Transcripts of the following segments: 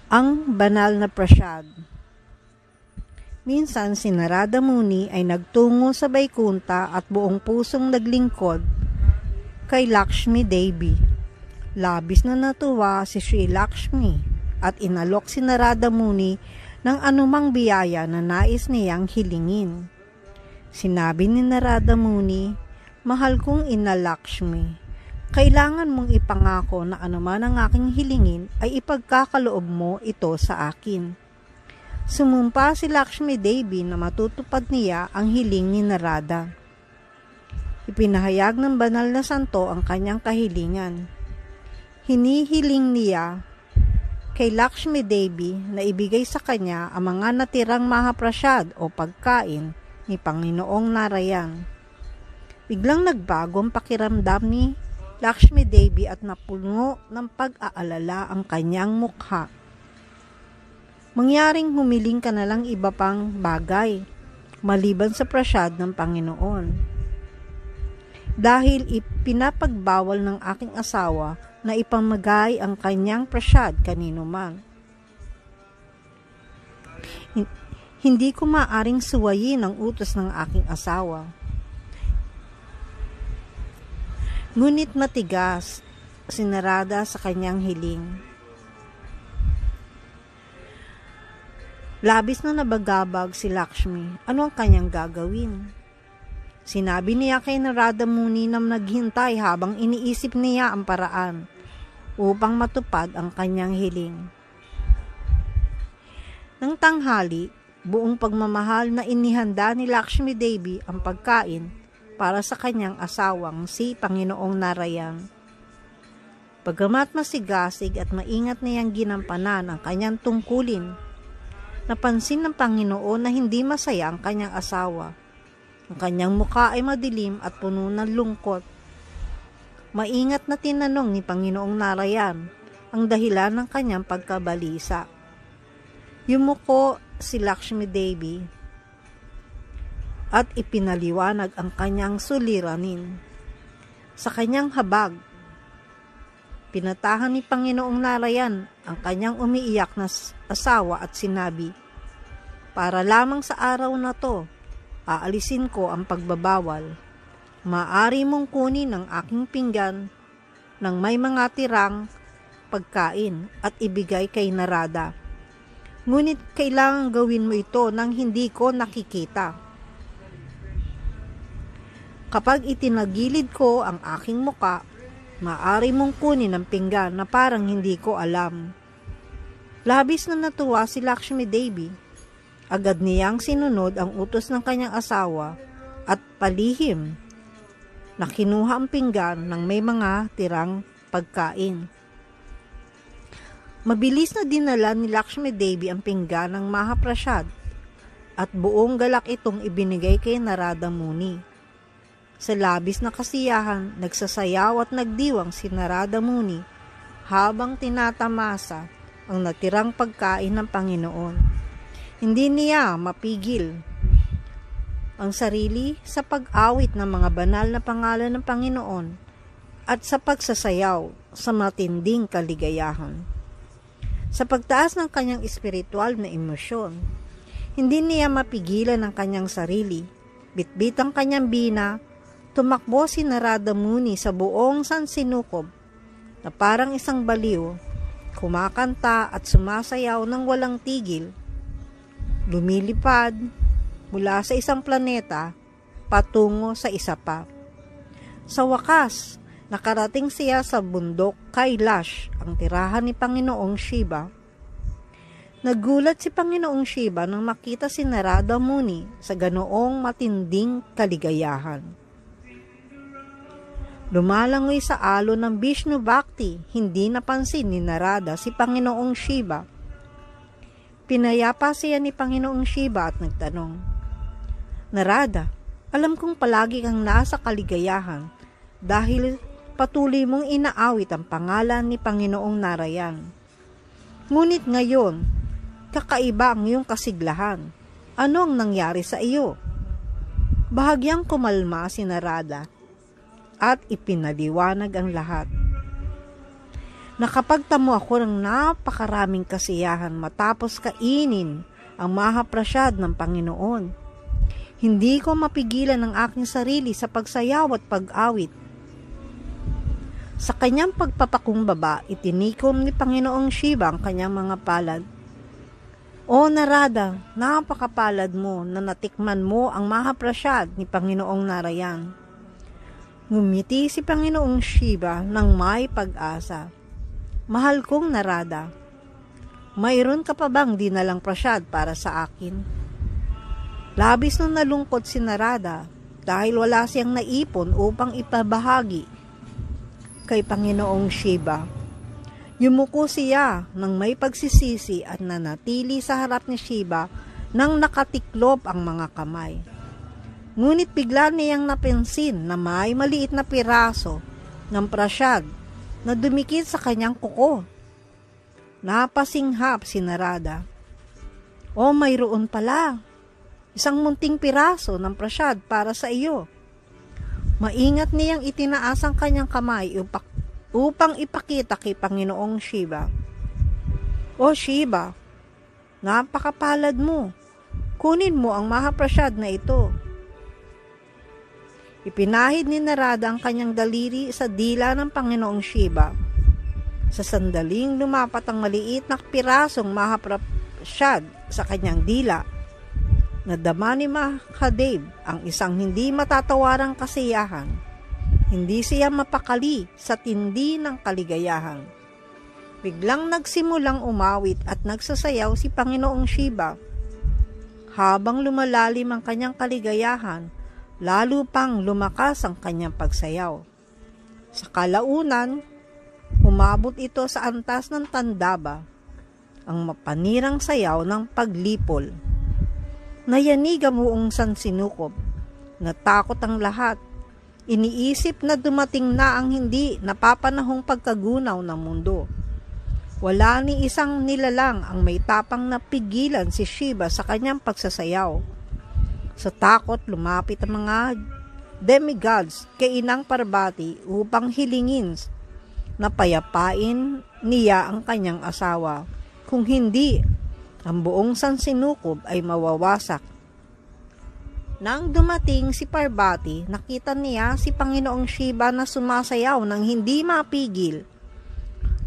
Ang banal na prasyad. Minsan si Narada Muni ay nagtungo sa Vaikunta at buong pusong naglingkod kay Lakshmi Devi. Labis na natuwa si Sri Lakshmi at inalok si Narada Muni ng anumang biyaya na nais niyang hilingin. Sinabi ni Narada Muni, "Mahal kong Ina Lakshmi, kailangan mong ipangako na anuman ang aking hilingin ay ipagkakaloob mo ito sa akin." Sumumpa si Lakshmi Devi na matutupad niya ang hiling ni Narada. Ipinahayag ng banal na santo ang kanyang kahilingan. Hinihiling niya kay Lakshmi Devi na ibigay sa kanya ang mga natirang mahaprasyad o pagkain ni Panginoong Narayan. Biglang nagbago ang pakiramdam ni Lakshmi Devi at napuno ng pag-aalala ang kanyang mukha. Mangyaring humiling ka na lang iba pang bagay, maliban sa prasyad ng Panginoon. Dahil ipinapagbawal ng aking asawa na ipamagay ang kanyang prasyad kanino man. Hindi ko maaring suwayin ang utos ng aking asawa. Ngunit matigas si Narada sa kanyang hiling. Labis na nabagabag si Lakshmi. Ano ang kanyang gagawin? Sinabi niya kay Narada Muni na naghintay habang iniisip niya ang paraan upang matupad ang kanyang hiling. Nang tanghali, buong pagmamahal na inihanda ni Lakshmi Devi ang pagkain para sa kanyang asawang si Panginoong Narayan. Bagamat masigasig at maingat niyang ginampanan ang kanyang tungkulin, napansin ng Panginoon na hindi masaya ang kanyang asawa. Ang kanyang mukha ay madilim at puno ng lungkot. Maingat na tinanong ni Panginoong Narayan ang dahilan ng kanyang pagkabalisa. Yumuko si Lakshmi Devi at ipinaliwanag ang kanyang suliranin. Sa kanyang habag, pinatahan ni Panginoong Narayan ang kanyang umiiyak na asawa at sinabi, "Para lamang sa araw na to, aalisin ko ang pagbabawal. Maaari mong kunin ang aking pinggan ng may mga tirang pagkain at ibigay kay Narada. Ngunit kailangan gawin mo ito nang hindi ko nakikita. Kapag itinagilid ko ang aking muka, maaari mong kunin ang pinggan na parang hindi ko alam." Labis na natuwa si Lakshmi Devi. Agad niyang sinunod ang utos ng kanyang asawa at palihim na kinuha ang pinggan ng may mga tirang pagkain. Mabilis na dinala ni Lakshmi Devi ang pinggan ng mahaprasyad at buong galak itong ibinigay kay Narada Muni. Sa labis na kasiyahan, nagsasayaw at nagdiwang si Narada Muni habang tinatamasa ang natirang pagkain ng Panginoon. Hindi niya mapigil ang sarili sa pag-awit ng mga banal na pangalan ng Panginoon at sa pagsasayaw sa matinding kaligayahan. Sa pagtaas ng kanyang espiritual na emosyon, hindi niya mapigilan ang kanyang sarili. Bitbit ang kanyang bina, tumakbo si Narada Muni sa buong sansinukob na parang isang baliw, kumakanta at sumasayaw ng walang tigil. Lumilipad mula sa isang planeta patungo sa isa pa. Sa wakas, nakarating siya sa bundok Kailash, ang tirahan ni Panginoong Shiva. Nagulat si Panginoong Shiva nang makita si Narada Muni sa ganoong matinding kaligayahan. Lumalangoy sa alon ng Vishnu Bhakti, hindi napansin ni Narada si Panginoong Shiva. Pinayapa siya ni Panginoong Shiva at nagtanong, "Narada, alam kong palagi kang nasa kaligayahan dahil patuloy mong inaawit ang pangalan ni Panginoong Narayan. Ngunit ngayon, kakaiba ang iyong kasiglahan. Ano ang nangyari sa iyo?" Bahagyang kumalma si Narada at ipinaliwanag ang lahat. Nakapagtamo ako ng napakaraming kasiyahan matapos kainin ang mahaprasyad ng Panginoon. Hindi ko mapigilan ang aking sarili sa pagsayaw at pag-awit. Sa kanyang pagpapakumbaba, itinikom ni Panginoong Shiva ang kanyang mga palad. O Narada, napakapalad mo na natikman mo ang mahaprasyad ni Panginoong Narayan. Ngumiti si Panginoong Shiva ng may pag-asa. Mahal kong Narada, mayroon ka pa bang dinalang prasyad para sa akin? Labis nang nalungkot si Narada dahil wala siyang naipon upang ipabahagi kay Panginoong Shiva. Yumuko siya ng may pagsisisi at nanatili sa harap ni Shiva nang nakatiklop ang mga kamay. Ngunit bigla niyang napansin na may maliit na piraso ng prasyad na dumikit sa kanyang kuko. Napasinghap si Narada. O mayroon pala, isang munting piraso ng prasyad para sa iyo. Maingat niyang itinaas ang kanyang kamay upang ipakita kay Panginoong Shiva. O Shiva, napakapalad mo. Kunin mo ang mahaprasyad na ito. Ipinahid ni Narada ang kanyang daliri sa dila ng Panginoong Shiva. Sa sandaling lumapat ang maliit na pirasong mahaprasyad sa kanyang dila. Nadama ni Mahadev ang isang hindi matatawarang kasiyahan. Hindi siya mapakali sa tindi ng kaligayahan. Biglang nagsimulang umawit at nagsasayaw si Panginoong Shiva. Habang lumalalim ang kanyang kaligayahan, lalo pang lumakas ang kanyang pagsayaw. Sa kalaunan, umabot ito sa antas ng Tandaba, ang mapanirang sayaw ng paglipol. Nayanig ang buong sansinukob. Natakot ang lahat. Iniisip na dumating na ang hindi napapanahong pagkagunaw ng mundo. Wala ni isang nilalang ang may tapang na pigilan si Shiva sa kanyang pagsasayaw. Sa takot, lumapit ang mga demigods kay Inang Parvati upang hilingin na payapain niya ang kanyang asawa. Kung hindi, ang buong sansinukob ay mawawasak. Nang dumating si Parvati, nakita niya si Panginoong Shiva na sumasayaw nang hindi mapigil.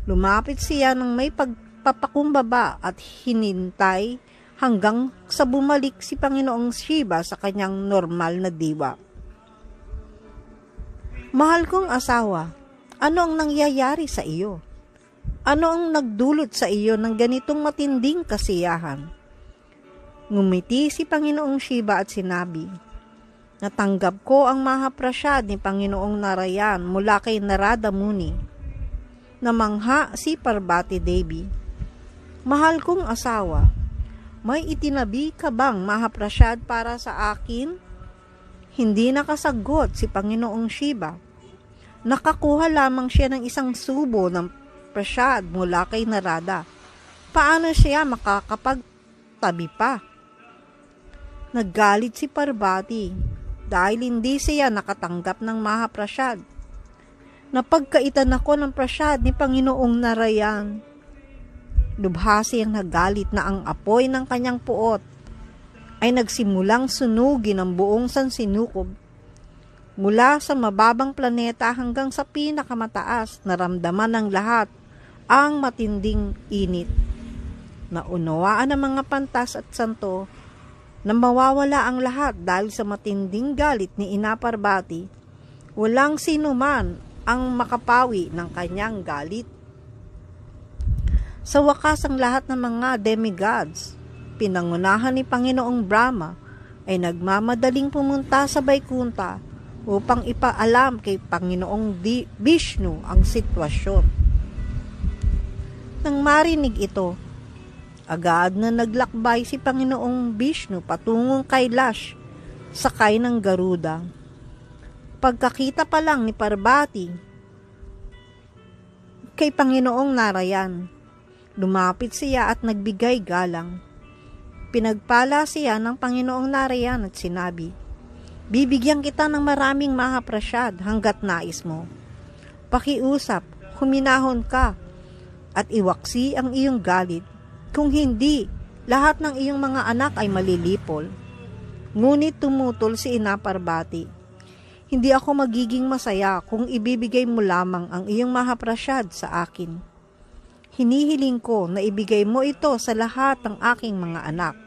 Lumapit siya ng may pagpapakumbaba at hinintay hanggang sa bumalik si Panginoong Shiva sa kanyang normal na diwa. Mahal kong asawa, ano ang nangyayari sa iyo? Ano ang nagdulot sa iyo ng ganitong matinding kasiyahan? Ngumiti si Panginoong Shiva at sinabi, natanggap ko ang mahaprasyad ni Panginoong Narayan mula kay Narada Muni. Namangha si Parvati Devi. Mahal kong asawa, may itinabi ka bang mahaprasyad para sa akin? Hindi nakasagot si Panginoong Shiva. Nakakuha lamang siya ng isang subo ng prasyad mula kay Narada. Paano siya makakapagtabi pa? Naggalit si Parvati dahil hindi siya nakatanggap ng mahaprasyad. Napagkaitan ako ng prasyad ni Panginoong Narayan. Lubha siyang nagalit na ang apoy ng kanyang puot ay nagsimulang sunugin ang buong sansinukob. Mula sa mababang planeta hanggang sa pinakamataas, naramdaman ng lahat ang matinding init. Naunawaan ng mga pantas at santo na mawawala ang lahat dahil sa matinding galit ni Ina Parvati. Walang sino man ang makapawi ng kanyang galit. Sa wakas, ang lahat ng mga demigods, pinangunahan ni Panginoong Brahma, ay nagmamadaling pumunta sa Vaikunta upang ipaalam kay Panginoong Vishnu ang sitwasyon. Nang marinig ito, agad na naglakbay si Panginoong Vishnu patungong Kailash, sakay ng Garuda. Pagkakita pa lang ni Parvati kay Panginoong Narayan, lumapit siya at nagbigay galang. Pinagpala siya ng Panginoong Narayan at sinabi, bibigyan kita ng maraming mahaprasyad hanggat nais mo. Pakiusap, huminahon ka, at iwaksi ang iyong galit. Kung hindi, lahat ng iyong mga anak ay malilipol. Ngunit tumutol si Ina Parvati, hindi ako magiging masaya kung ibibigay mo lamang ang iyong mahaprasyad sa akin. Hinihiling ko na ibigay mo ito sa lahat ng aking mga anak,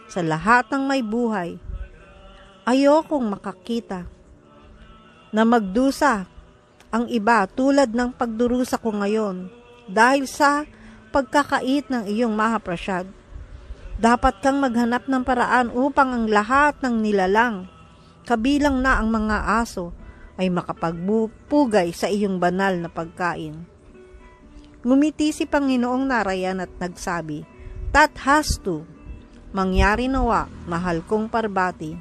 sa lahat ng may buhay. Ayokong makakita na magdusa ang iba tulad ng pagdurusa ko ngayon dahil sa pagkakait ng iyong mahaprasyad. Dapat kang maghanap ng paraan upang ang lahat ng nilalang, kabilang na ang mga aso, ay makapagpugay sa iyong banal na pagkain. Ngumiti si Panginoong Narayan at nagsabi, Tathastu, mangyari nawa, mahal kong Parvati,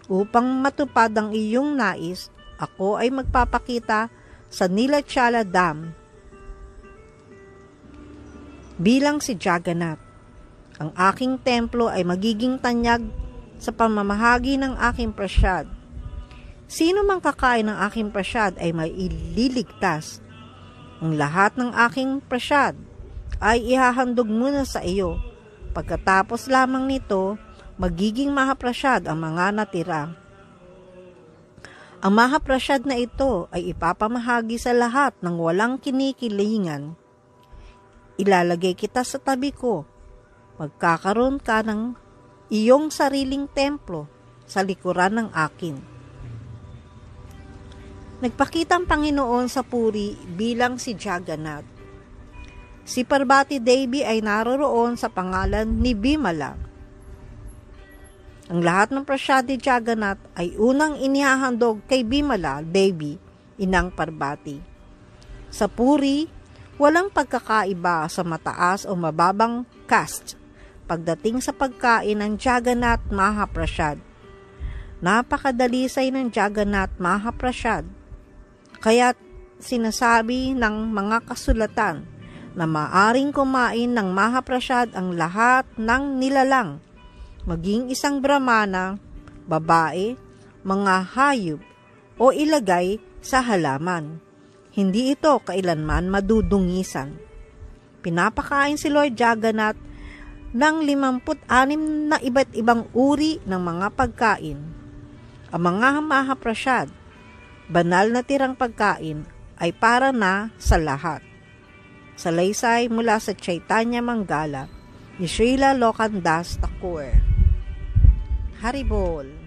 upang matupad ang iyong nais, ako ay magpapakita sa Nilachala Dam bilang si Jagannath. Ang aking templo ay magiging tanyag sa pamamahagi ng aking prasyad. Sino mang kakain ng aking prasyad ay may ililigtas. Ang lahat ng aking prasyad ay ihahandog muna sa iyo. Pagkatapos lamang nito, magiging mahaprasyad ang mga natira. Ang mahaprasyad na ito ay ipapamahagi sa lahat ng walang kinikilingan. Ilalagay kita sa tabi ko. Magkakaroon ka ng iyong sariling templo sa likuran ng akin. Nagpakita ang Panginoon sa Puri bilang si Jagannath. Si Parvati Devi ay naroroon sa pangalan ni Bimala. Ang lahat ng prasyad ni Jagannath ay unang inihahandog kay Bimala Devi, Inang Parvati. Sa Puri, walang pagkakaiba sa mataas o mababang caste pagdating sa pagkain ng Jagannath Mahaprasyad. Napakadalisay ng Jagannath Mahaprasyad, kaya't sinasabi ng mga kasulatan na maaring kumain ng Mahaprasyad ang lahat ng nilalang, maging isang Brahmana, babae, mga hayop, o ilagay sa halaman. Hindi ito kailanman madudungisan. Pinapakain si Lord Jagannath ng 56 na iba't ibang uri ng mga pagkain. Ang mga mahaprasyad, banal na tirang pagkain, ay para na sa lahat. Salaysay mula sa Chaitanya Mangala ni Srila Lokan Das Thakur. Haribol.